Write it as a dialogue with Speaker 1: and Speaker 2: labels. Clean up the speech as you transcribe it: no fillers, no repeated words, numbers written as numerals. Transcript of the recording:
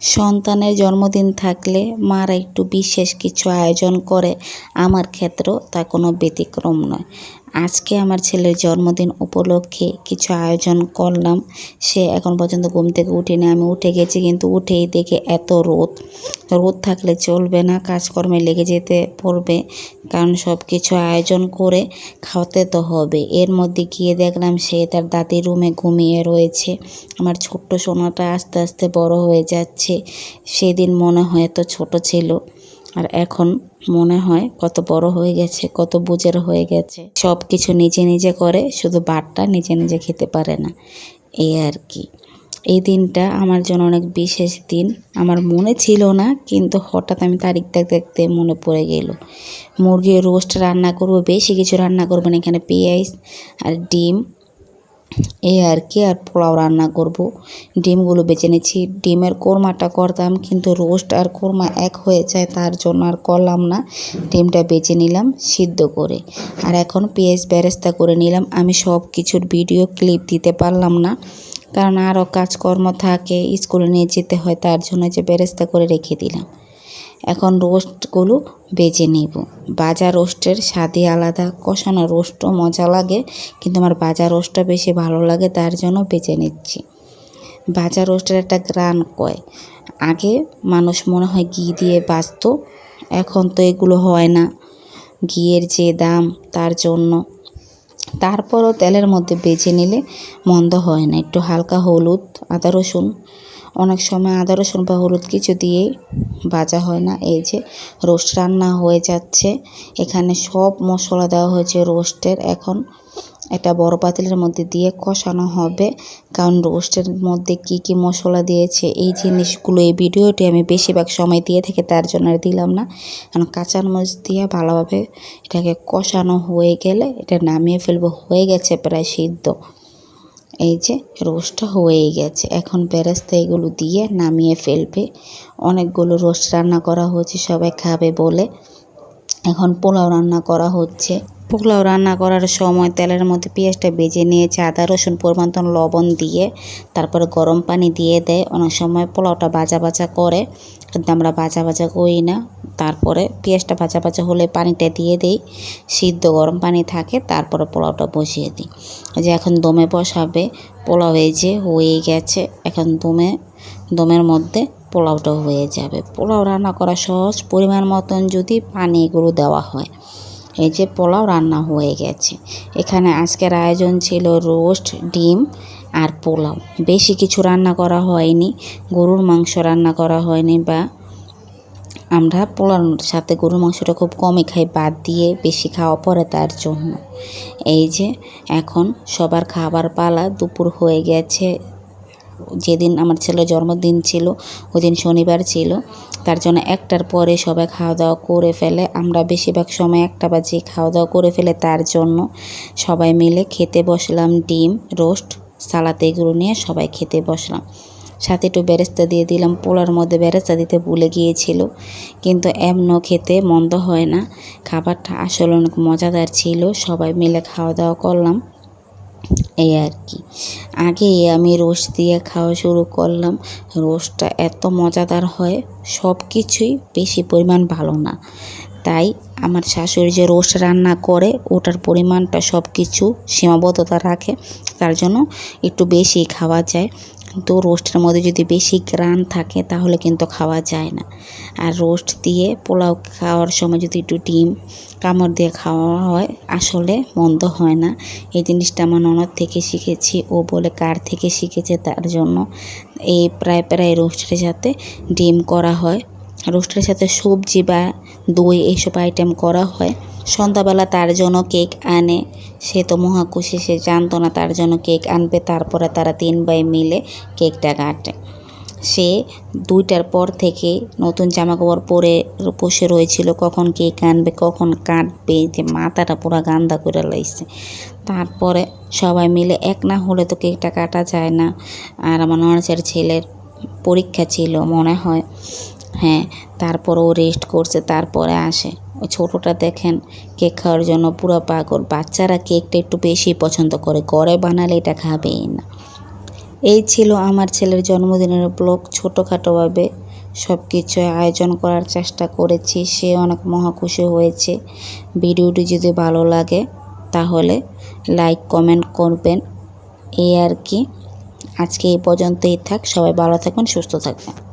Speaker 1: সন্তানের জন্মদিন থাকলে মারা একটু বিশেষ কিছু আয়োজন করে, আমার ক্ষেত্রেও তা কোনো ব্যতিক্রম নয়। আজকে আমার ছেলের জন্মদিন উপলক্ষে কিছু আয়োজন করলাম। সে এখন পর্যন্ত ঘুম থেকে উঠেনি, আমি উঠে গেছি, কিন্তু উঠেই দেখে এত রোদ। রোদ থাকলে চলবে না, কাজকর্মে লেগে যেতে পড়বে, কারণ সব কিছু আয়োজন করে খাওয়াতে তো হবে। এর মধ্যে গিয়ে দেখলাম সে তার দাদির রুমে ঘুমিয়ে রয়েছে। আমার ছোট্ট সোনাটা আস্তে আস্তে বড় হয়ে যাচ্ছে। সেদিন মনে হয় এত ছোট ছিল, আর এখন মনে হয় কত বড় হয়ে গেছে, কত বুঝের হয়ে গেছে। সব কিছু নিজে নিজে করে, শুধু ভাতটা নিজে নিজে খেতে পারে না, এই আর কি। এই দিনটা আমার জন্য অনেক বিশেষ দিন। আমার মনে ছিল না, কিন্তু হঠাৎ আমি তারিখ দেখতে দেখতে মনে পড়ে গেল। মুরগির রোস্ট রান্না করব, বেশি কিছু রান্না করবো না, এখানে পেঁয়াজ আর ডিম, এই আর কি। আর পোলাও রান্না করব। ডিমগুলো বেছে নিচ্ছি। ডিমের কোরমাটা করতাম, কিন্তু রোস্ট আর কোরমা এক হয়ে যায়, তার জন্য আর করলাম না। ডিমটা বেছে নিলাম সিদ্ধ করে, আর এখন পেঁয়াজ বেরেস্তা করে নিলাম। আমি সব কিছুর ভিডিও ক্লিপ দিতে পারলাম না, কারণ আরও কাজকর্ম থাকে, স্কুলে নিয়ে যেতে হয়, তার জন্য যে বেরেস্তা করে রেখে দিলাম। এখন রোস্টগুলো বেজে নিব। ভাজা রোস্টের স্বাদই আলাদা, কষানো রোস্টও মজা লাগে, কিন্তু আমার ভাজা রোস্টটা বেশি ভালো লাগে, তার জন্য বেজে নিচ্ছি। ভাজা রোস্টের একটা গ্রান কয়। আগে মানুষ মনে হয় ঘি দিয়ে ভাজত, এখন তো এগুলো হয় না, ঘিয়ের যে দাম তার জন্য। তারপরও তেলের মধ্যে বেজে নিলে মন্দ হয় না। একটু হালকা হলুদ, আদা রসুন, অনেক সময় আদা রসুন বা হলুদ কিছু দিয়েই ভাজা হয় না। এই যে রোস্ট রান্না হয়ে যাচ্ছে, এখানে সব মশলা দেওয়া হয়েছে রোস্টের। এখন একটা বড় পাতিলের মধ্যে দিয়ে কষানো হবে, কারণ রোস্টের মধ্যে কি কি মশলা দিয়েছে এই জিনিসগুলো এই ভিডিওটি আমি বেশিরভাগ সময় দিয়ে থেকে, তার জন্য আর দিলাম না। কারণ কাঁচামরিচ দিয়ে ভালোভাবে এটাকে কষানো হয়ে গেলে এটা নামিয়ে ফেলবো। হয়ে গেছে প্রায় সিদ্ধ। এই যে রোস্টটা হয়েই গেছে, এখন বেরেস্তা এগুলো দিয়ে নামিয়ে ফেলবে। অনেকগুলো রোস্ট রান্না করা হয়েছে সবাই খাবে বলে। এখন পোলাও রান্না করা হচ্ছে। পোলাও রান্না করার সময় তেলের মধ্যে পেঁয়াজটা ভেজে নিয়েছে, আদা রসুন পরিমাণ মতো লবণ দিয়ে, তারপরে গরম পানি দিয়ে দেয়। অনেক সময় পোলাওটা ভাজা ভাজা করে, কিন্তু আমরা ভাজা ভাজা করি না। তারপরে পেঁয়াজটা ভাজা ভাজা হলে পানিটা দিয়ে দেই, সিদ্ধ গরম পানি থাকে, তারপরে পোলাওটা বসিয়ে দিই। যে এখন দমে বসাবে পোলাও, এই যে হয়ে গেছে। এখন দমের মধ্যে পোলাওটা হয়ে যাবে। পোলাও রান্না করা সহজ, পরিমাণ মতন যদি পানি এগুলো দেওয়া হয়। এই যে পোলাও রান্না হয়ে গেছে। এখানে আজকের আয়োজন ছিল রোস্ট, ডিম আর পোলাও। বেশি কিছু রান্না করা হয়নি, গরুর মাংস রান্না করা হয়নি, বা আমরা পোলাওর সাথে গরুর মাংসটা খুব কমই খাই, বাদ দিয়ে বেশি খাওয়া পড়ে, তার জন্য। এই যে এখন সবার খাবার পালা, দুপুর হয়ে গেছে। যেদিন আমার ছেলের জন্মদিন ছিল ওই দিন শনিবার ছিল, তার জন্য 1টার পরে সবাই খাওয়া দাওয়া করে ফেলে। আমরা বেশিরভাগ সময় 1টা বাজে খাওয়া দাওয়া করে ফেলে, তার জন্য সবাই মিলে খেতে বসলাম। ডিম, রোস্ট, সালাদ এগুলো নিয়ে সবাই খেতে বসলাম। সাথে একটু বেরেস্তা দিয়ে দিলাম। পোলার মধ্যে বেরেস্তা দিতে ভুলে গিয়েছিল, কিন্তু এমনও খেতে মন্দ হয় না। খাবারটা আসলে অনেক মজাদার ছিল। সবাই মিলে খাওয়া দাওয়া করলাম, এই আর কি। আগে আমি রোস্ট দিয়ে খাওয়া শুরু করলাম। রোস্টটা এত মজাদার হয়, সব কিছুই বেশি পরিমাণ ভালো না, তাই আমার শাশুড়ি যে রোস্ট রান্না করে ওটার পরিমাণটা সব কিছু সীমাবদ্ধতা রাখে, তার জন্য একটু বেশি খাওয়া যায়। কিন্তু রোস্টের মধ্যে যদি বেশি গ্রান থাকে তাহলে কিন্তু খাওয়া যায় না। আর রোস্ট দিয়ে পোলাও খাওয়ার সময় যদি একটু ডিম কামড় দিয়ে খাওয়া হয়, আসলে মন্দ হয় না। এই জিনিসটা আমার ননদ থেকে শিখেছি, ও বলে কার থেকে শিখেছে, তার জন্য এই প্রায় রোস্টের সাথে ডিম করা হয়, রোস্টের সাথে সবজি বা দই এইসব আইটেম করা হয়। সন্ধ্যাবেলা তার জন্য কেক আনে, সে তো মহাখুশি, সে জানতো না তার জন্য কেক আনবে। তারপরে তারা 3 ভাই মিলে কেকটা কাটে। সে 2টার পর থেকে নতুন জামাকাপড় পরে বসে রয়েছিল, কখন কেক আনবে, কখন কাটবে, যে মাথাটা পুরো গান্দা করে লাইছে। তারপরে সবাই মিলে এক না হলে তো কেকটা কাটা যায় না। আর আমার ননদের ছেলের পরীক্ষা ছিল মনে হয়, হ্যাঁ, তারপর ও রেস্ট করছে, তারপরে আসে। ওই ছোটোটা দেখেন কেক খাওয়ার জন্য পুরো পাগল। বাচ্চারা কেকটা একটু বেশি পছন্দ করে, ঘরে বানালে এটা খাবেই না। এই ছিল আমার ছেলের জন্মদিনের ব্লগ। ছোটোখাটোভাবে সব কিছু আয়োজন করার চেষ্টা করেছি, সে অনেক মহাখুশি হয়েছে। ভিডিওটি যদি ভালো লাগে তাহলে লাইক কমেন্ট করবেন, এই আর কি। আজকে এই পর্যন্তই থাক, সবাই ভালো থাকবেন, সুস্থ থাকবেন।